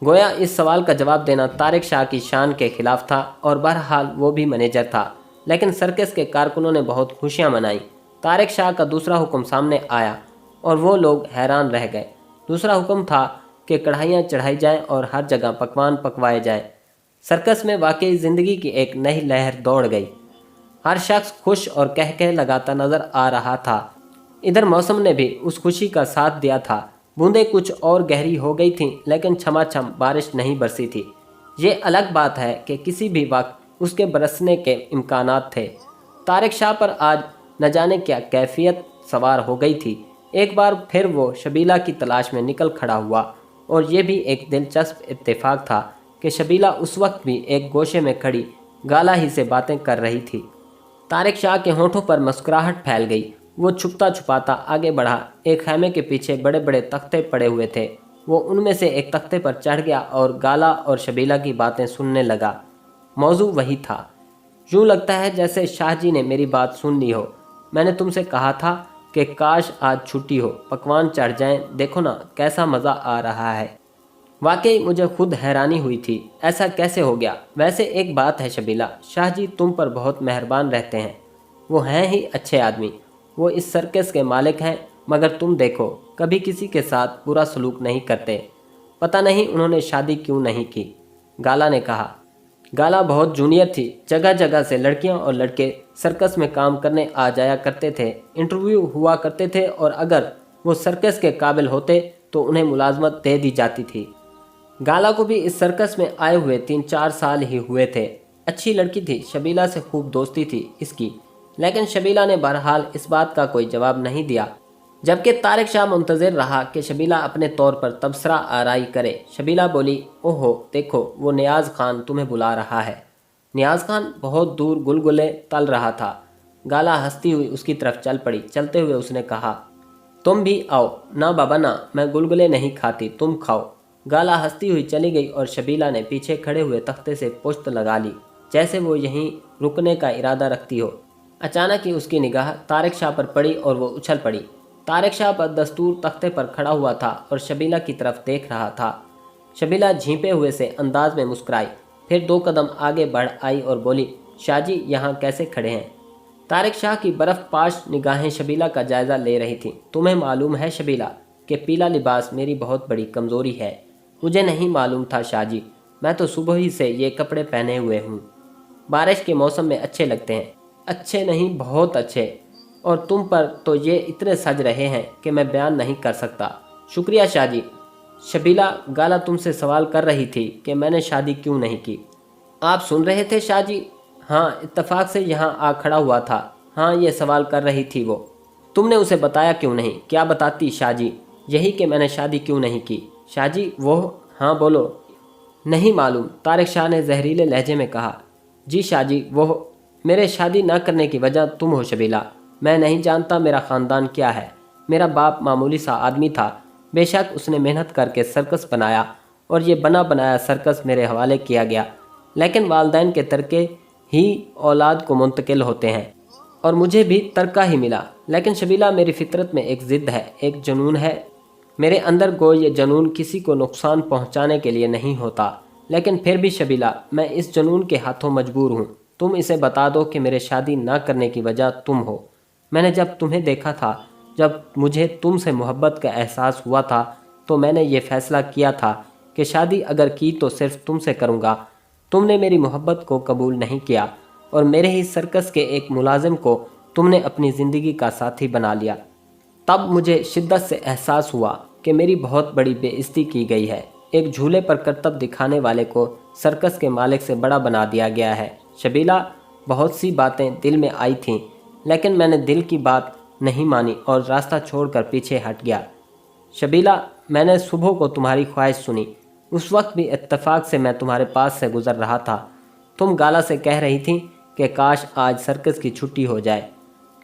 Speaker 2: गोया इस सवाल का जवाब देना तारिक शाह की शान के खिलाफ था और बहरहाल वो भी मैनेजर था। लेकिन सर्कस के कारकुनों ने बहुत खुशियां मनाई। तारिक शाह का दूसरा हुक्म सामने आया और वो लोग हैरान रह गए। दूसरा हुक्म था कि कढ़ाइयाँ चढ़ाई जाएं और हर जगह पकवान पकवाए जाएं। सर्कस में वाकई ज़िंदगी की एक नई लहर दौड़ गई। हर शख्स खुश और कह कह लगाता नज़र आ रहा था। इधर मौसम ने भी उस खुशी का साथ दिया था। बूंदें कुछ और गहरी हो गई थीं, लेकिन छमाछम बारिश नहीं बरसी थी। ये अलग बात है कि किसी भी वक्त उसके बरसने के इम्कानात थे। तारिक शाह पर आज न जाने क्या कैफियत सवार हो गई थी। एक बार फिर वो शबीला की तलाश में निकल खड़ा हुआ और ये भी एक दिलचस्प इत्तेफाक था कि शबीला उस वक्त भी एक गोशे में खड़ी गाला ही से बातें कर रही थी। तारिक शाह के होठों पर मुस्कुराहट फैल गई। वो छुपता छुपाता आगे बढ़ा। एक खैमे के पीछे बड़े बड़े तख्ते पड़े हुए थे। वो उनमें से एक तख्ते पर चढ़ गया और गाला और शबीला की बातें सुनने लगा। मौजू वही था। यूँ लगता है जैसे शाह जी ने मेरी बात सुन ली हो। मैंने तुमसे कहा था कि काश आज छुट्टी हो, पकवान चढ़ जाएं, देखो ना कैसा मज़ा आ रहा है। वाकई मुझे खुद हैरानी हुई थी, ऐसा कैसे हो गया। वैसे एक बात है शबीला, शाह जी तुम पर बहुत मेहरबान रहते हैं। वो हैं ही अच्छे आदमी। वो इस सर्कस के मालिक हैं, मगर तुम देखो कभी किसी के साथ बुरा सलूक नहीं करते। पता नहीं उन्होंने शादी क्यों नहीं की। गाला ने कहा। गाला बहुत जूनियर थी। जगह जगह से लड़कियां और लड़के सर्कस में काम करने आ जाया करते थे। इंटरव्यू हुआ करते थे और अगर वो सर्कस के काबिल होते तो उन्हें मुलाजमत दे दी जाती थी। गाला को भी इस सर्कस में आए हुए 3-4 साल ही हुए थे। अच्छी लड़की थी। शबीला से खूब दोस्ती थी इसकी, लेकिन शबीला ने बहरहाल इस बात का कोई जवाब नहीं दिया। जबकि तारिक शाह मुंतज़िर रहा कि शबीला अपने तौर पर तबसरा आराई करे। शबीला बोली, ओहो देखो वो नियाज़ खान तुम्हें बुला रहा है। नियाज़ खान बहुत दूर गुलगुले तल रहा था। गाला हंसती हुई उसकी तरफ चल पड़ी। चलते हुए उसने कहा, तुम भी आओ। ना बाबा ना, मैं गुलगुले नहीं खाती, तुम खाओ। गाला हंसती हुई चली गई और शबीला ने पीछे खड़े हुए तख्ते से पुश्त लगा ली, जैसे वो यहीं रुकने का इरादा रखती हो। अचानक ही उसकी निगाह तारिक शाह पर पड़ी और वो उछल पड़ी। तारिक शाह पर दस्तूर तख्ते पर खड़ा हुआ था और शबीला की तरफ देख रहा था। शबीला झींपे हुए से अंदाज में मुस्कुराई, फिर 2 कदम आगे बढ़ आई और बोली, शाह जी यहाँ कैसे खड़े हैं? तारिक शाह की बर्फ़ पाश निगाहें शबीला का जायज़ा ले रही थीं। तुम्हें मालूम है शबीला कि पीला लिबास मेरी बहुत बड़ी कमज़ोरी है। मुझे नहीं मालूम था शाह जी, मैं तो सुबह ही से ये कपड़े पहने हुए हूँ। बारिश के मौसम में अच्छे लगते हैं। अच्छे नहीं, बहुत अच्छे। और तुम पर तो ये इतने सज रहे हैं कि मैं बयान नहीं कर सकता। शुक्रिया शाह जी। शबीला, गाला तुमसे सवाल कर रही थी कि मैंने शादी क्यों नहीं की। आप सुन रहे थे शाह जी? हाँ, इत्तफाक से यहाँ आ खड़ा हुआ था। हाँ, ये सवाल कर रही थी वो। तुमने उसे बताया क्यों नहीं? क्या बताती शाह जी? यही कि मैंने शादी क्यों नहीं की। शाह जी वो, हाँ बोलो। नहीं मालूम, तारिक शाह ने जहरीले लहजे में कहा। जी शाह जी वो, मेरे शादी न करने की वजह तुम हो शबीला। मैं नहीं जानता मेरा ख़ानदान क्या है। मेरा बाप मामूली सा आदमी था। बेशक उसने मेहनत करके सर्कस बनाया और ये बना बनाया सर्कस मेरे हवाले किया गया, लेकिन वालदैन के तरके ही औलाद को मुंतकिल होते हैं और मुझे भी तरका ही मिला। लेकिन शबीला मेरी फितरत में एक ज़िद है, एक जुनून है मेरे अंदर। गो ये जुनून किसी को नुकसान पहुंचाने के लिए नहीं होता, लेकिन फिर भी शबीला मैं इस जुनून के हाथों मजबूर हूँ। तुम इसे बता दो कि मेरे शादी ना करने की वजह तुम हो। मैंने जब तुम्हें देखा था, जब मुझे तुमसे मोहब्बत का एहसास हुआ था, तो मैंने ये फ़ैसला किया था कि शादी अगर की तो सिर्फ तुमसे करूँगा। तुमने मेरी मोहब्बत को कबूल नहीं किया और मेरे ही सर्कस के एक मुलाजिम को तुमने अपनी ज़िंदगी का साथी बना लिया। तब मुझे शिद्दत से एहसास हुआ कि मेरी बहुत बड़ी बेइज्जती की गई है। एक झूले पर करतब दिखाने वाले को सर्कस के मालिक से बड़ा बना दिया गया है। शबीला बहुत सी बातें दिल में आई थीं, लेकिन मैंने दिल की बात नहीं मानी और रास्ता छोड़कर पीछे हट गया। शबीला मैंने सुबह को तुम्हारी ख्वाहिश सुनी। उस वक्त भी इत्तेफाक से मैं तुम्हारे पास से गुजर रहा था। तुम गाला से कह रही थी कि काश आज सर्कस की छुट्टी हो जाए,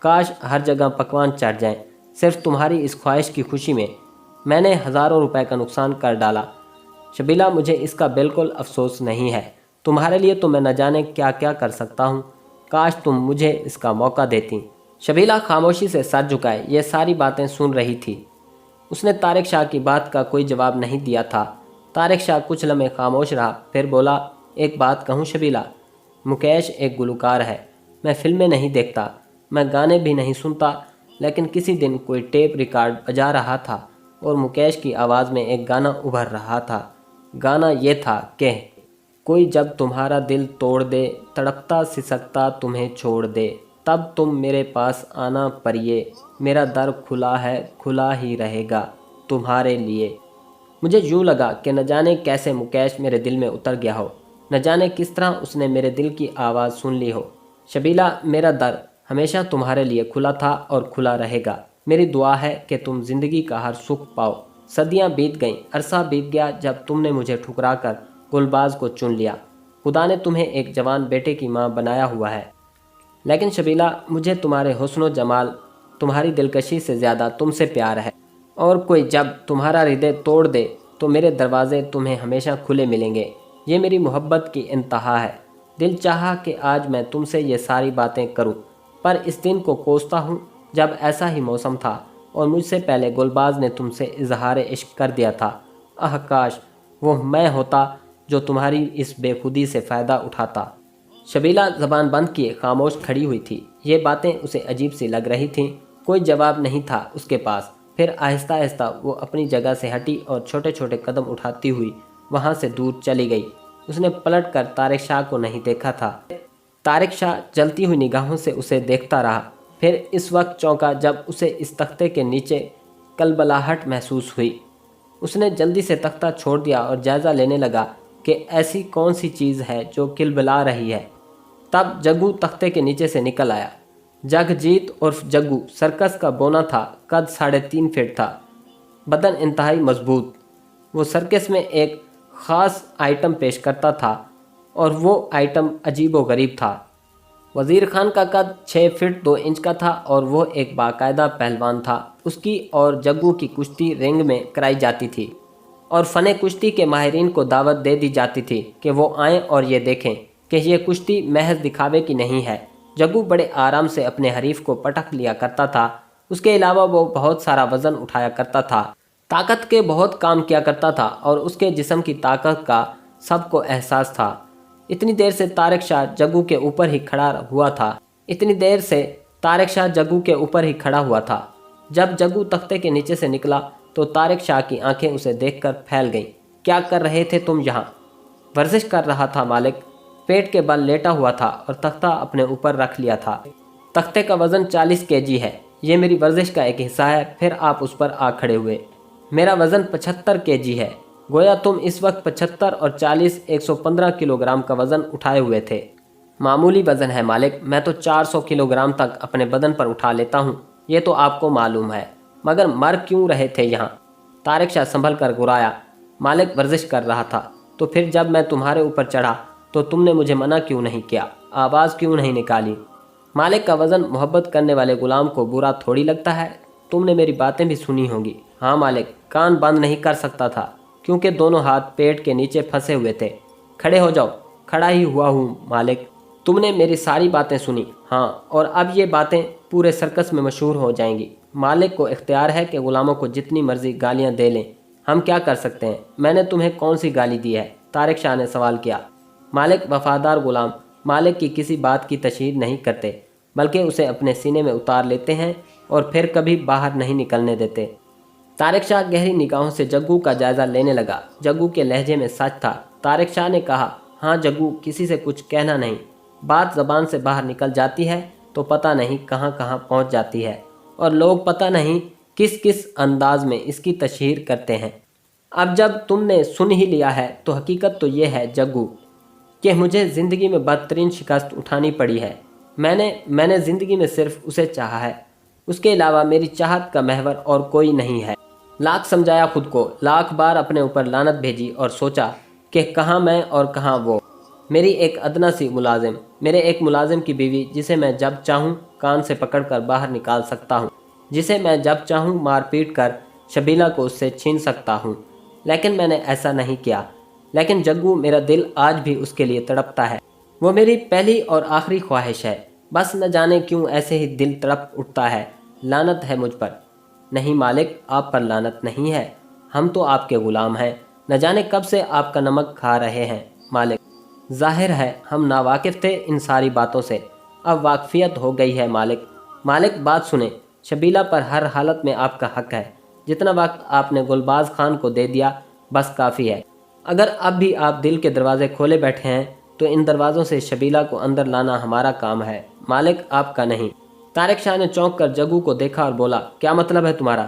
Speaker 2: काश हर जगह पकवान चढ़ जाएं। सिर्फ तुम्हारी इस ख्वाहिश की खुशी में मैंने हज़ारों रुपए का नुकसान कर डाला। शबीला मुझे इसका बिल्कुल अफसोस नहीं है। तुम्हारे लिए तो मैं न जाने क्या क्या कर सकता हूँ। काश तुम मुझे इसका मौका देती। शबीला खामोशी से सर झुकाए ये सारी बातें सुन रही थी। उसने तारिक शाह की बात का कोई जवाब नहीं दिया था। तारिक शाह कुछ लम्हे खामोश रहा, फिर बोला, एक बात कहूँ शबीला, मुकेश एक गुलकार है। मैं फिल्में नहीं देखता, मैं गाने भी नहीं सुनता, लेकिन किसी दिन कोई टेप रिकॉर्ड बजा रहा था और मुकेश की आवाज़ में एक गाना उभर रहा था। गाना ये था कि कोई जब तुम्हारा दिल तोड़ दे, तड़पता सिसकता तुम्हें छोड़ दे, तब तुम मेरे पास आना परिये, मेरा दर खुला है, खुला ही रहेगा तुम्हारे लिए। मुझे यूँ लगा कि न जाने कैसे मुकेश मेरे दिल में उतर गया हो, न जाने किस तरह उसने मेरे दिल की आवाज़ सुन ली हो। शबीला मेरा दर हमेशा तुम्हारे लिए खुला था और खुला रहेगा। मेरी दुआ है कि तुम ज़िंदगी का हर सुख पाओ। सदियां बीत गईं, अरसा बीत गया जब तुमने मुझे ठुकरा कर गुलबाज को चुन लिया। खुदा ने तुम्हें एक जवान बेटे की माँ बनाया हुआ है, लेकिन शबीला मुझे तुम्हारे हुस्न व जमाल, तुम्हारी दिलकशी से ज़्यादा तुमसे प्यार है। और कोई जब तुम्हारा हृदय तोड़ दे तो मेरे दरवाजे तुम्हें हमेशा खुले मिलेंगे। ये मेरी मोहब्बत की इंतहा है। दिल चाहा कि आज मैं तुमसे ये सारी बातें करूं, पर इस दिन को कोसता हूं जब ऐसा ही मौसम था और मुझसे पहले गुलबाज ने तुमसे इजहार इश्क कर दिया था। आह काश वो मैं होता जो तुम्हारी इस बेखुदी से फ़ायदा उठाता। शबीला ज़बान बंद किए खामोश खड़ी हुई थी। ये बातें उसे अजीब सी लग रही थीं। कोई जवाब नहीं था उसके पास। फिर आहिस्ता आहिस्ता वो अपनी जगह से हटी और छोटे छोटे कदम उठाती हुई वहाँ से दूर चली गई। उसने पलट कर तारिक शाह को नहीं देखा था। तारिक शाह जलती हुई निगाहों से उसे देखता रहा। फिर इस वक्त चौंका जब उसे इस तख्ते के नीचे कलबलाहट महसूस हुई। उसने जल्दी से तख्ता छोड़ दिया और जायज़ा लेने लगा कि ऐसी कौन सी चीज़ है जो किलबला रही है। तब जग्गू तख्ते के नीचे से निकल आया। जगजीत उर्फ जग्गू सर्कस का बोना था। कद 3.5 फीट था, बदन इंतहाई मजबूत। वो सर्कस में एक ख़ास आइटम पेश करता था और वो आइटम अजीबो गरीब था। वज़ीर खान का कद 6 फीट 2 इंच का था और वो एक बाकायदा पहलवान था। उसकी और जग्गू की कुश्ती रिंग में कराई जाती थी और फ़ने कुश्ती के माहिरीन को दावत दे दी जाती थी कि वो आएँ और ये देखें कि ये कुश्ती महज दिखावे की नहीं है। जग्गू बड़े आराम से अपने हरीफ को पटक लिया करता था। उसके अलावा वो बहुत सारा वज़न उठाया करता था, ताकत के बहुत काम किया करता था और उसके जिस्म की ताकत का सबको एहसास था। इतनी देर से तारिक शाह जग्गू के ऊपर ही खड़ा हुआ था। जब जग्गू तख्ते के नीचे से निकला तो तारिक शाह की आंखें उसे देखकर फैल गईं। क्या कर रहे थे तुम यहाँ? वर्जिश कर रहा था मालिक। पेट के बल लेटा हुआ था और तख्ता अपने ऊपर रख लिया था। तख्ते का वज़न 40 केजी है। ये मेरी वर्जिश का एक हिस्सा है। फिर आप उस पर आ खड़े हुए। मेरा वज़न 75 केजी है। गोया तुम इस वक्त 75 और 40 115 किलोग्राम का वज़न उठाए हुए थे। मामूली वज़न है मालिक। मैं तो 400 किलोग्राम तक अपने बदन पर उठा लेता हूँ। ये तो आपको मालूम है, मगर मर क्यों रहे थे यहाँ? तारिक शाह संभल कर गुराया। मालिक वर्जिश कर रहा था। तो फिर जब मैं तुम्हारे ऊपर चढ़ा तो तुमने मुझे मना क्यों नहीं किया, आवाज़ क्यों नहीं निकाली? मालिक का वज़न मोहब्बत करने वाले गुलाम को बुरा थोड़ी लगता है। तुमने मेरी बातें भी सुनी होंगी। हाँ मालिक, कान बंद नहीं कर सकता था क्योंकि दोनों हाथ पेट के नीचे फंसे हुए थे। खड़े हो जाओ। खड़ा ही हुआ हूँ मालिक। तुमने मेरी सारी बातें सुनी? हाँ, और अब ये बातें पूरे सर्कस में मशहूर हो जाएंगी। मालिक को इख्तियार है कि ग़ुलामों को जितनी मर्जी गालियाँ दे लें। हम क्या कर सकते हैं? मैंने तुम्हें कौन सी गाली दी है? तारिक शाह ने सवाल किया। मालिक वफादार ग़ुलाम मालिक की किसी बात की तशहीद नहीं करते, बल्कि उसे अपने सीने में उतार लेते हैं और फिर कभी बाहर नहीं निकलने देते। तारिक शाह गहरी निगाहों से जग्गू का जायज़ा लेने लगा। जग्गू के लहजे में सच था। तारिक शाह ने कहा, हाँ जग्गू, किसी से कुछ कहना नहीं। बात ज़बान से बाहर निकल जाती है तो पता नहीं कहाँ कहाँ पहुँच जाती है, और लोग पता नहीं किस किस अंदाज में इसकी तशहीर करते हैं। अब जब तुमने सुन ही लिया है तो हकीकत तो ये है जग्गू कि मुझे ज़िंदगी में बदतरीन शिकस्त उठानी पड़ी है। मैंने ज़िंदगी में सिर्फ उसे चाहा है। उसके अलावा मेरी चाहत का महवर और कोई नहीं है। लाख समझाया खुद को, लाख बार अपने ऊपर लानत भेजी और सोचा कि कहाँ मैं और कहाँ वो। मेरी एक अदना सी मुलाजिम, मेरे एक मुलाजिम की बीवी, जिसे मैं जब चाहूँ कान से पकड़कर बाहर निकाल सकता हूँ, जिसे मैं जब चाहूँ मार पीट कर शबीला को उससे छीन सकता हूँ। लेकिन मैंने ऐसा नहीं किया। लेकिन जग्गू, मेरा दिल आज भी उसके लिए तड़पता है। वो मेरी पहली और आखिरी ख्वाहिश है। बस न जाने क्यों ऐसे ही दिल तड़प उठता है। लानत है मुझ पर। नहीं मालिक, आप पर लानत नहीं है। हम तो आपके ग़ुलाम हैं। न जाने कब से आपका नमक खा रहे हैं मालिक। ज़ाहिर है हम नावाकिफ़ थे इन सारी बातों से, अब वाकफियत हो गई है मालिक। मालिक बात सुने, शबीला पर हर हालत में आपका हक है। जितना वक्त आपने गुलबाज खान को दे दिया बस काफ़ी है। अगर अब भी आप दिल के दरवाजे खोले बैठे हैं तो इन दरवाज़ों से शबीला को अंदर लाना हमारा काम है मालिक, आपका नहीं। तारिक शाह ने चौंक कर जग्गू को देखा और बोला, क्या मतलब है तुम्हारा?